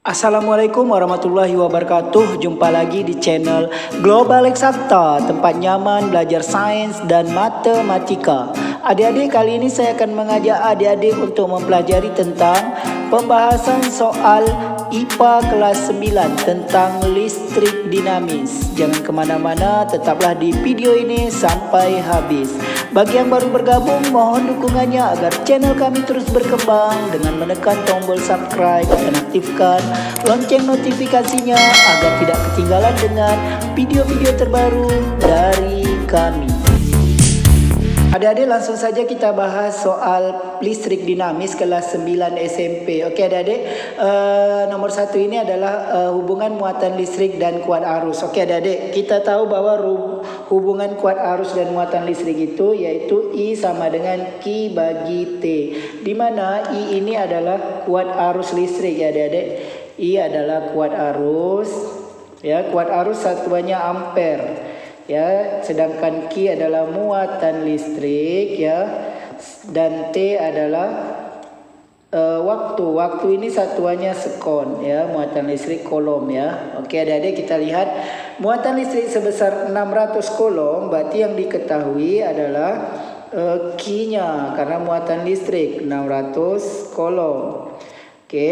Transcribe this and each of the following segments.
Assalamualaikum warahmatullahi wabarakatuh. Jumpa lagi di channel Global Eksakta, tempat nyaman belajar sains dan matematika. Adik-adik, kali ini saya akan mengajak adik-adik untuk mempelajari tentang pembahasan soal IPA kelas 9 tentang listrik dinamis. Jangan kemana-mana, tetaplah di video ini sampai habis. Bagi yang baru bergabung, mohon dukungannya agar channel kami terus berkembang dengan menekan tombol subscribe dan aktifkan lonceng notifikasinya agar tidak ketinggalan dengan video-video terbaru dari kami. Adik-adik, langsung saja kita bahas soal listrik dinamis kelas 9 SMP. Oke adik-adik, nomor 1 ini adalah hubungan muatan listrik dan kuat arus. Oke adik-adik, kita tahu bahwa hubungan kuat arus dan muatan listrik itu yaitu I sama dengan Q bagi T, di mana I ini adalah kuat arus listrik ya adik-adik. I adalah kuat arus, ya, kuat arus satuannya ampere. Ya, sedangkan Q adalah muatan listrik, ya, dan T adalah waktu. Waktu ini satuannya sekon, ya, muatan listrik kolom, ya. Oke adik-adik, kita lihat muatan listrik sebesar 600 kolom, berarti yang diketahui adalah Q-nya karena muatan listrik 600 kolom. Oke,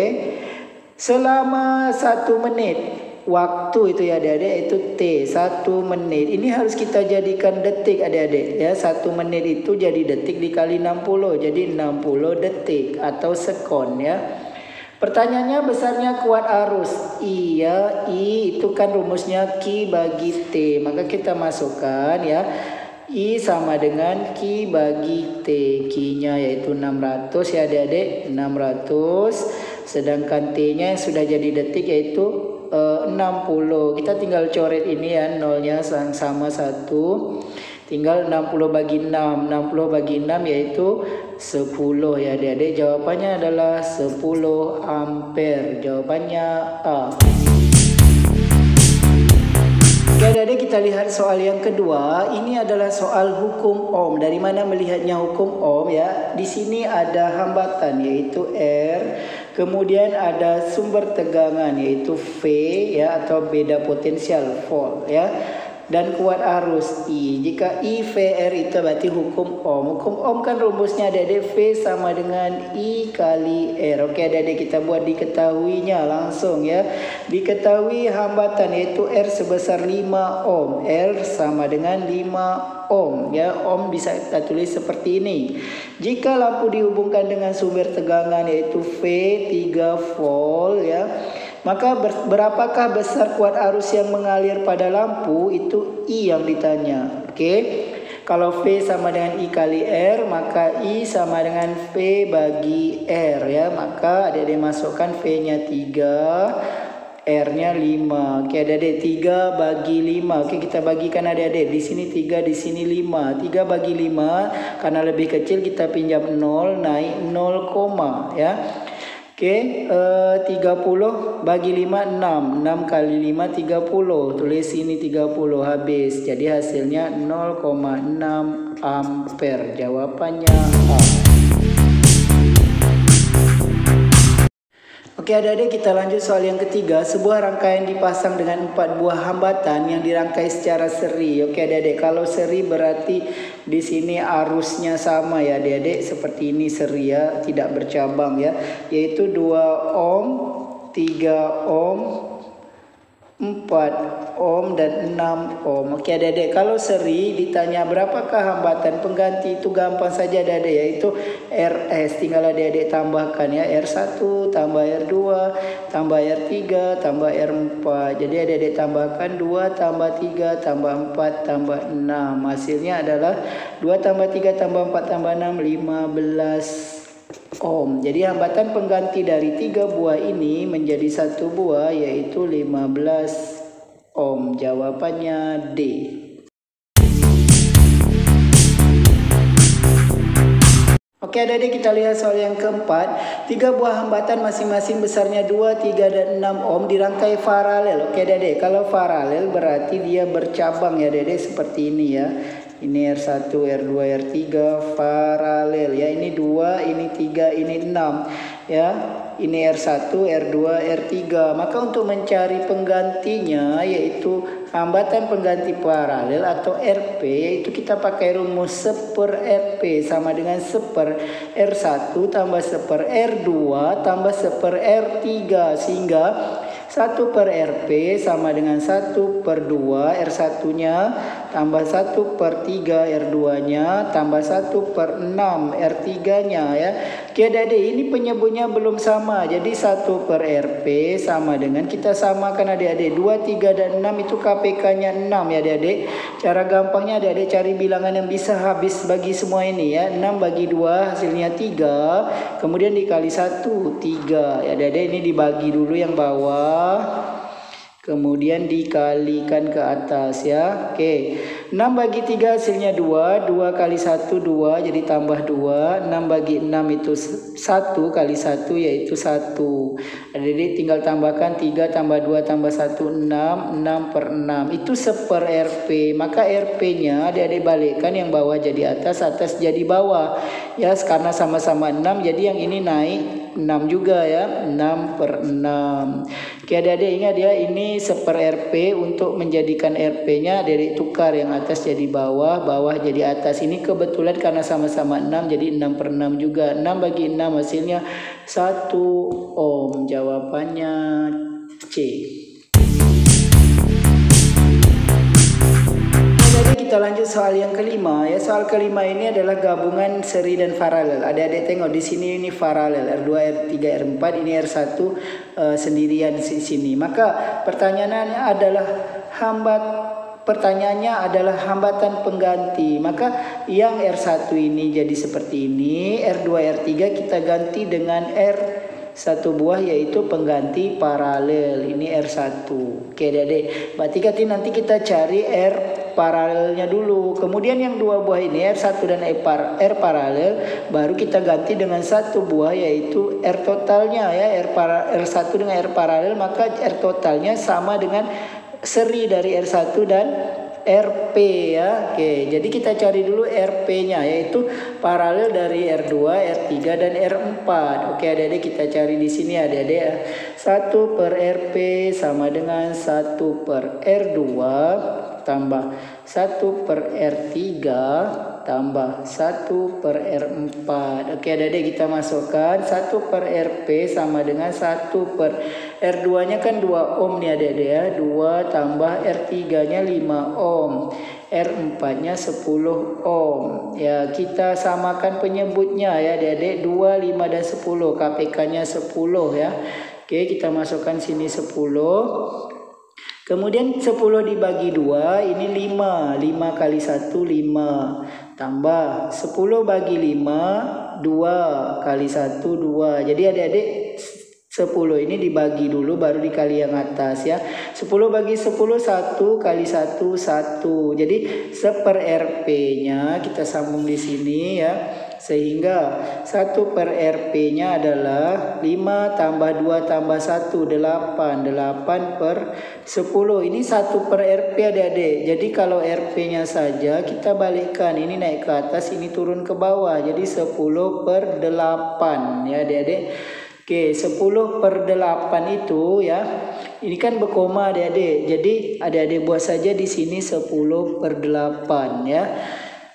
selama 1 menit. Waktu itu ya adik-adik itu T, 1 menit. Ini harus kita jadikan detik adik-adik, ya. 1 menit itu jadi detik dikali 60, jadi 60 detik atau sekon, ya. Pertanyaannya besarnya kuat arus I, ya. I itu kan rumusnya Q bagi T, maka kita masukkan, ya, I sama dengan Q bagi T. Q-nya yaitu 600 ya adik-adik, 600. Sedangkan T-nya yang sudah jadi detik yaitu 60. Kita tinggal coret ini ya, nolnya sama 1. Tinggal 60 bagi 6. 60 bagi 6 yaitu 10 ya adik-adik. Jawabannya adalah 10 ampere. Jawabannya A. Oke adik-adik, kita lihat soal yang kedua. Ini adalah soal hukum Ohm. Dari mana melihatnya hukum Ohm, ya? Di sini ada hambatan yaitu R. Kemudian ada sumber tegangan yaitu V, ya, atau beda potensial volt, ya. Dan kuat arus I. Jika I V R itu berarti hukum Ohm. Hukum Ohm kan rumusnya adik-adik, V sama dengan I kali R. Oke adik-adik, kita buat diketahuinya langsung, ya. Diketahui hambatan yaitu R sebesar 5 ohm. R sama dengan 5 ohm, ya. Ohm bisa kita tulis seperti ini. Jika lampu dihubungkan dengan sumber tegangan yaitu V 3 volt, ya, maka berapakah besar kuat arus yang mengalir pada lampu? Itu I yang ditanya. Oke. Kalau V sama dengan I kali R, maka I sama dengan V bagi R, ya. Maka adik-adik masukkan V-nya 3, R-nya 5. Oke adik-adik, 3 bagi 5. Oke, kita bagikan adik-adik. Di sini 3, di sini 5. 3 bagi 5, karena lebih kecil kita pinjam 0, naik 0, ya. Oke, 30 bagi 5, 6. 6 kali 5, 30. Tulis sini 30, habis. Jadi hasilnya 0,6 ampere. Jawabannya A. Oke adik-adik, kita lanjut soal yang ketiga. Sebuah rangkaian dipasang dengan 4 buah hambatan yang dirangkai secara seri. Oke adik-adik, kalau seri berarti di sini arusnya sama ya adik-adik, seperti ini seri, ya, tidak bercabang, ya, yaitu 2 ohm, 3 ohm, 4 ohm dan 6 ohm. Oke adik-adik, kalau seri ditanya berapakah hambatan pengganti, itu gampang saja adik-adik, yaitu RS. Tinggal adik-adik tambahkan, ya, R1 tambah R2 tambah R3 tambah R4. Jadi adik-adik tambahkan 2 tambah 3 tambah 4 tambah 6. Hasilnya adalah 2 tambah 3 tambah 4 tambah 6, 15 ohm. Jadi hambatan pengganti dari 3 buah ini menjadi 1 buah yaitu 15 ohm. Jawabannya D. Oke adik-adik, kita lihat soal yang keempat. 3 buah hambatan masing-masing besarnya 2, 3, dan 6 ohm dirangkai paralel. Oke adik-adik, kalau paralel berarti dia bercabang ya adik-adik, seperti ini, ya. Ini R1, R2, R3 paralel ya. Ini 2, ini 3, ini 6 ya. Ini R1, R2, R3. Maka untuk mencari penggantinya yaitu hambatan pengganti paralel atau RP, yaitu kita pakai rumus 1/RP sama dengan 1/R1 tambah 1/R2 tambah 1/R3, sehingga 1/RP sama dengan 1/2, R1 nya tambah 1/3, R2 nya tambah 1/6, R3 nya ya. Oke adik-adik, ini penyebutnya belum sama, jadi 1/RP sama dengan, kita samakan adik-adik, 2, 3 dan 6 itu KPK nya 6 ya adik-adik. Cara gampangnya adik-adik cari bilangan yang bisa habis bagi semua ini ya. 6 bagi 2 hasilnya 3, kemudian dikali 1, 3 ya adik-adik. Ini dibagi dulu yang bawah, kemudian dikalikan ke atas ya. Oke, 6 bagi 3 hasilnya 2, 2 kali 1 2, jadi tambah 2. 6 bagi 6 itu 1 kali 1 yaitu 1. Jadi tinggal tambahkan 3 tambah 2 tambah 1, 6, 6/6 itu 1/RP. Maka RP nya adik-adik balikkan, yang bawah jadi atas, atas jadi bawah ya, karena sama-sama 6 jadi yang ini naik 6 juga ya, 6/6. Oke adik-adik ingat ya, ini 1/RP. Untuk menjadikan RP nya adik-adik tukar, yang atas jadi bawah, bawah jadi atas. Ini kebetulan karena sama-sama 6 jadi 6/6 juga. 6 bagi 6 hasilnya 1 ohm. Jawabannya C. Kita lanjut soal yang kelima ya. Soal kelima ini adalah gabungan seri dan paralel. Adik-adik tengok di sini, ini paralel R2, R3, R4, ini R1 sendirian di sini. Maka pertanyaannya adalah hambatan pengganti. Maka yang R1 ini jadi seperti ini, R2, R3 kita ganti dengan R1 buah, yaitu pengganti paralel. Ini R1. Oke adik-adik, berarti nanti kita cari R paralelnya dulu. Kemudian yang 2 buah ini R1 dan R paralel baru kita ganti dengan 1 buah, yaitu R totalnya ya. R1 dengan R paralel, maka R totalnya sama dengan seri dari R1 dan RP ya. Oke, jadi kita cari dulu RP-nya, yaitu paralel dari R2, R3 dan R4. Oke, adik-adik kita cari di sini adik-adik. 1/RP sama dengan 1/R2 tambah 1/R3 tambah 1/R4. Oke adik-adik kita masukkan 1/RP sama dengan 1/R2 nya kan 2 ohm nih adik-adik ya. 2 tambah R3 nya 5 ohm, R4 nya 10 ohm ya. Kita samakan penyebutnya ya adik-adik, 2, 5 dan 10, KPK nya 10 ya. Oke, kita masukkan sini 10. Kemudian 10 dibagi 2, ini 5. 5 kali 1, 5. Tambah 10 bagi 5, 2 kali 1, 2. Jadi adik-adik 10 ini dibagi dulu baru dikali yang atas ya. 10 bagi 10, 1 kali 1, 1. Jadi 1/RP nya kita sambung di sini ya. Sehingga 1/RP nya adalah 5 tambah 2 tambah 1, 8. 8/10. Ini 1/RP adik-adik. Jadi kalau RP nya saja kita balikkan, ini naik ke atas, ini turun ke bawah. Jadi 10/8 ya adik-adik. Oke, 10/8 itu ya. Ini kan berkoma adik-adik. Jadi adik-adik buat saja di sini 10/8 ya.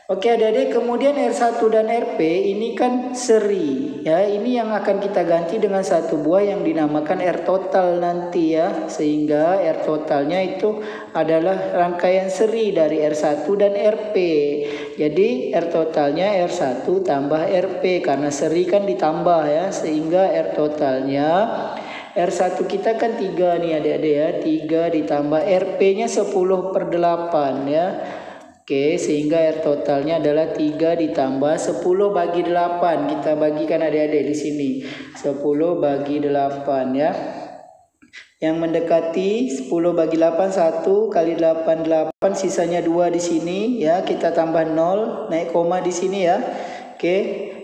Oke adik-adik, kemudian R1 dan RP ini kan seri ya. Ini yang akan kita ganti dengan 1 buah yang dinamakan R total nanti ya. Sehingga R totalnya itu adalah rangkaian seri dari R1 dan RP. Jadi R totalnya R1 tambah RP, karena seri kan ditambah ya. Sehingga R totalnya R1 kita kan 3 nih adik-adik ya. 3 ditambah RP nya 10/8 ya. Oke, sehingga R totalnya adalah 3 ditambah 10 bagi 8. Kita bagikan adik-adik di sini. 10 bagi 8 ya. Yang mendekati 10 bagi 8, 1 kali 8, 8. Sisanya 2 di sini ya. Kita tambah 0, naik koma di sini ya. Oke,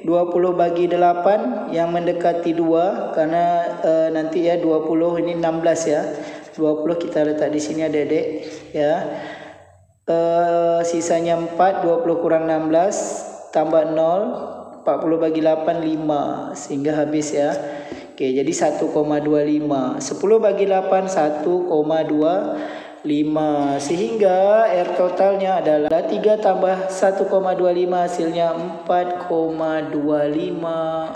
20 bagi 8 yang mendekati 2. Karena nanti ya 20 ini 16 ya. 20 kita letak di sini adik-adik ya. Sisanya 4, 20 kurang 16 tambah 0, 40 bagi 8 5, sehingga habis ya. Oke, jadi 1,25. 10 bagi 8 1,25, sehingga R totalnya adalah 3 tambah 1,25 hasilnya 4,25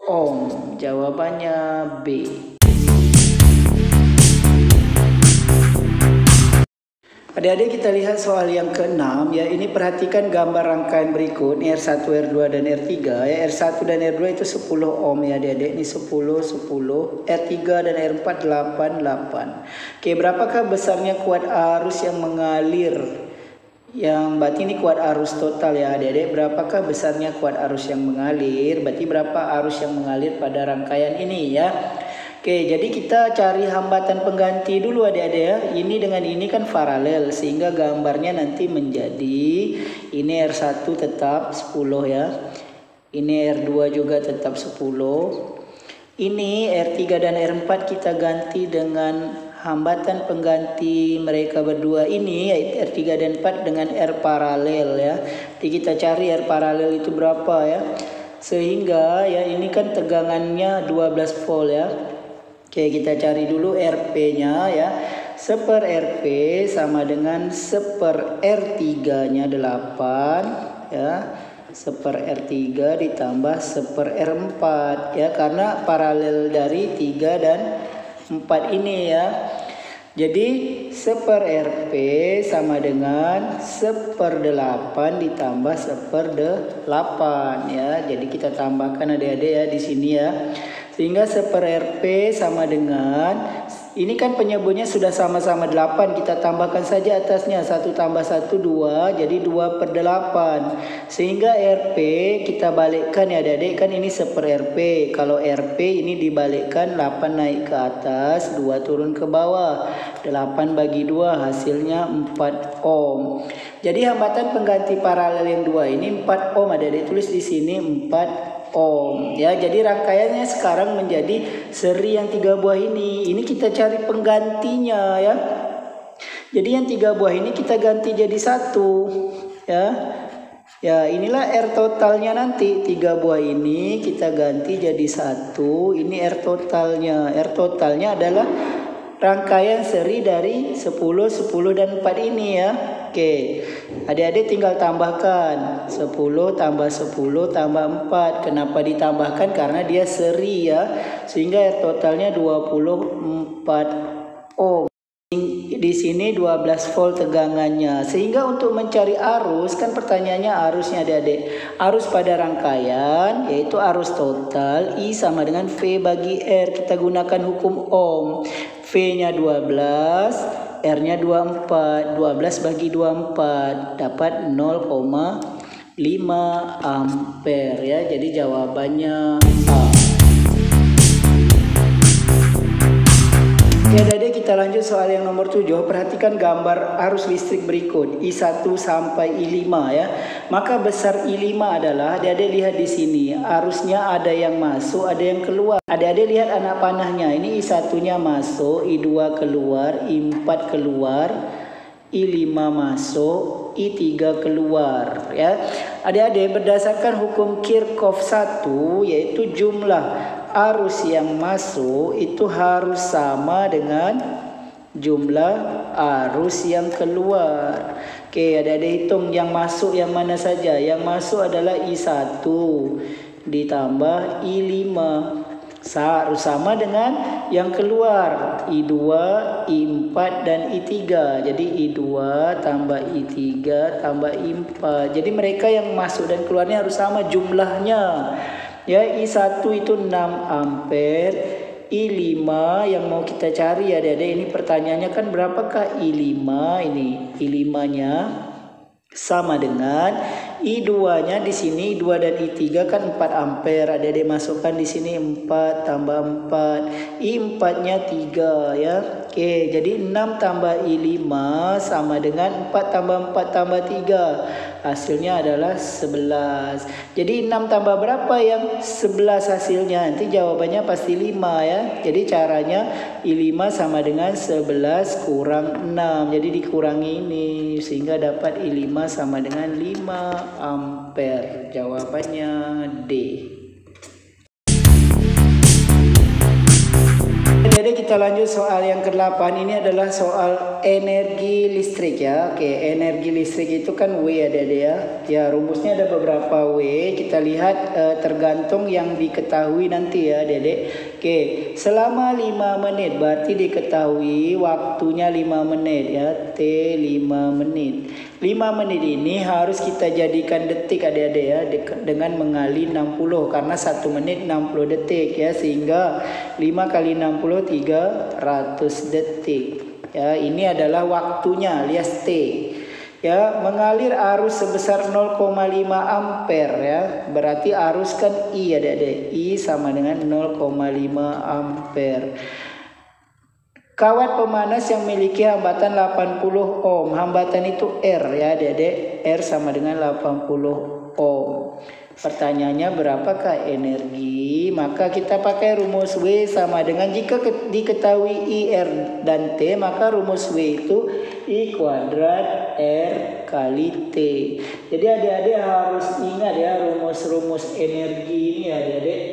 ohm. Jawabannya B. Adik-adik, kita lihat soal yang ke-6 ya. Ini perhatikan gambar rangkaian berikut. Ini R1, R2 dan R3 ya. R1 dan R2 itu 10 ohm ya adik-adik. Ini 10, 10. R3 dan R4 8, 8. Oke, berapakah besarnya kuat arus yang mengalir? Yang berarti ini kuat arus total ya adik-adik. Berapakah besarnya kuat arus yang mengalir? Berarti berapa arus yang mengalir pada rangkaian ini ya. Oke, jadi kita cari hambatan pengganti dulu adik-adik ya. Ini dengan ini kan paralel, sehingga gambarnya nanti menjadi ini R1 tetap 10 ya. Ini R2 juga tetap 10. Ini R3 dan R4 kita ganti dengan hambatan pengganti mereka berdua ini, yaitu R3 dan 4 dengan R paralel ya. Jadi kita cari R paralel itu berapa ya. Sehingga ya ini kan tegangannya 12 volt ya. Oke, kita cari dulu RP-nya ya. 1 RP sama dengan 1 R3-nya 8 ya. 1 R3 ditambah 1 R4 ya, karena paralel dari 3 dan 4 ini ya. Jadi 1 RP sama dengan 1/8 ditambah 1/8 ya. Jadi kita tambahkan adik-adik ya di sini ya. Sehingga 1 RP sama dengan, ini kan penyebutnya sudah sama-sama 8, kita tambahkan saja atasnya 1 tambah 1 2, jadi 2/8. Sehingga RP kita balikkan ya adik-adik, kan ini 1 RP. Kalau RP ini dibalikkan 8 naik ke atas, 2 turun ke bawah. 8 bagi 2 hasilnya 4 ohm. Jadi hambatan pengganti paralel yang 2 ini 4 ohm adik-adik, tulis di sini 4 ohm ya. Jadi rangkaiannya sekarang menjadi seri yang 3 buah ini. Ini kita cari penggantinya ya. Jadi yang 3 buah ini kita ganti jadi 1 ya. Ya, inilah R totalnya nanti. 3 buah ini kita ganti jadi 1. Ini R totalnya. R totalnya adalah rangkaian seri dari 10, 10 dan 4 ini ya. Oke, adik-adik tinggal tambahkan 10 tambah 10 tambah 4. Kenapa ditambahkan? Karena dia seri ya. Sehingga R totalnya 24 ohm. Di sini 12 volt tegangannya. Sehingga untuk mencari arus, kan pertanyaannya arusnya adik-adik. Arus pada rangkaian yaitu arus total I sama dengan V bagi R. Kita gunakan hukum Ohm. V-nya 12, R-nya 24. 12 bagi 24 dapat 0,5 ampere ya. Jadi jawabannya A. Oke adik-adik, kita lanjut soal yang nomor 7. Perhatikan gambar arus listrik berikut I1 sampai I5 ya. Maka besar I5 adalah, adik-adik lihat di sini, arusnya ada yang masuk, ada yang keluar. Adik-adik lihat anak panahnya. Ini I1-nya masuk, I2 keluar, I4 keluar, I5 masuk, I3 keluar ya. Adik-adik, berdasarkan hukum Kirchhoff 1 yaitu jumlah arus yang masuk itu harus sama dengan jumlah arus yang keluar. Oke, adik-adik hitung yang masuk yang mana saja. Yang masuk adalah I1 ditambah I5. Harus sama dengan yang keluar I2, I4 dan I3. Jadi I2 tambah I3 tambah I4. Jadi mereka yang masuk dan keluarnya harus sama jumlahnya. Ya, I1 itu 6 ampere, I5 yang mau kita cari ya adik-adik. Ini pertanyaannya kan berapakah I5 ini? I5-nya sama dengan I2-nya di sini, I2 dan I3 kan 4 ampere. Adik-adik masukkan di sini 4 tambah 4. I4-nya 3 ya. Oke, jadi 6 tambah I5 sama dengan 4 tambah 4 tambah 3. Hasilnya adalah 11. Jadi 6 tambah berapa yang 11 hasilnya? Nanti jawabannya pasti 5 ya. Jadi caranya I5 sama dengan 11 kurang 6. Jadi dikurangi ini sehingga dapat I5 sama dengan 5 ampere. Jawabannya D. Jadi kita lanjut soal yang ke-8. Ini adalah soal energi listrik ya. Oke, energi listrik itu kan W ya Dede ya. Ya, rumusnya ada beberapa W. Kita lihat tergantung yang diketahui nanti ya Dede. Oke, selama 5 menit berarti diketahui waktunya 5 menit ya. T 5 menit. 5 menit ini harus kita jadikan detik adik-adik ya, dengan mengali 60 karena 1 menit 60 detik ya, sehingga 5 kali 60 300 detik ya. Ini adalah waktunya alias T ya. Mengalir arus sebesar 0,5 ampere ya, berarti arus kan I adik-adik, I sama dengan 0,5 ampere. Kawat pemanas yang memiliki hambatan 80 ohm. Hambatan itu R ya Dedek. R sama dengan 80 ohm. Pertanyaannya berapakah energi? Maka kita pakai rumus W sama dengan, jika diketahui I, R, dan T, maka rumus W itu I kuadrat R kali T. Jadi adik-adik harus ingat ya rumus-rumus energi ini ya adik-adik.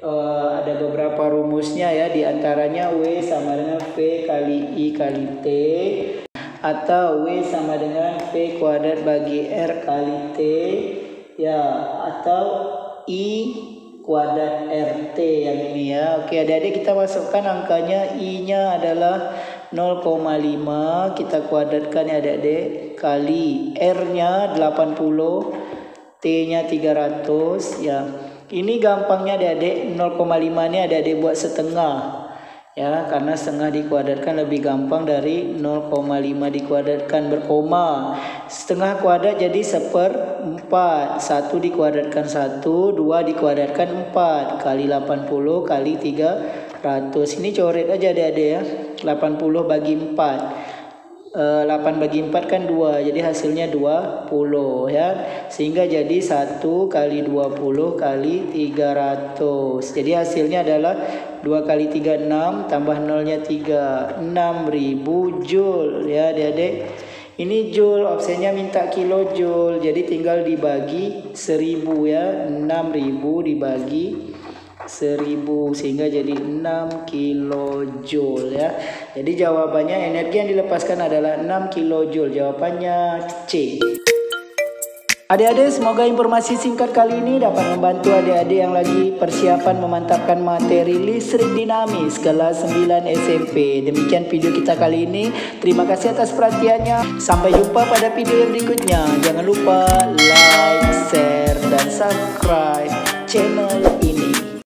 Ada beberapa rumusnya ya, diantaranya W sama dengan V kali I kali T, atau W sama dengan V kuadrat bagi R kali T ya, atau I kuadrat RT yang ini ya. Oke adik-adik, kita masukkan angkanya. I nya adalah 0,5, kita kuadratkan ya adik-adik, kali R nya 80, T nya 300 ya. Ini gampangnya adik-adik, 0,5 ini adik-adik buat setengah ya, karena setengah dikuadratkan lebih gampang dari 0,5 dikuadratkan berkoma. Setengah kuadrat jadi 1/4, 1 dikuadratkan 1, 2 dikuadratkan 4, kali 80 kali 300. Ini coret aja adik-adik ya, 80 bagi 4. 8 bagi 4 kan 2, jadi hasilnya 20 ya, sehingga jadi 1 kali 20 kali 300. Jadi hasilnya adalah 2 kali 3 6, tambah nolnya 3, 6000 joule ya adik-adik. Ini joule, opsinya minta kilojoule, jadi tinggal dibagi 1000 ya, 6000 dibagi 1000 sehingga jadi 6 kilojoule ya. Jadi jawabannya energi yang dilepaskan adalah 6 kilojoule. Jawabannya C. Adik-adik, semoga informasi singkat kali ini dapat membantu adik-adik yang lagi persiapan memantapkan materi listrik dinamis kelas 9 SMP. Demikian video kita kali ini. Terima kasih atas perhatiannya. Sampai jumpa pada video yang berikutnya. Jangan lupa like, share, dan subscribe channel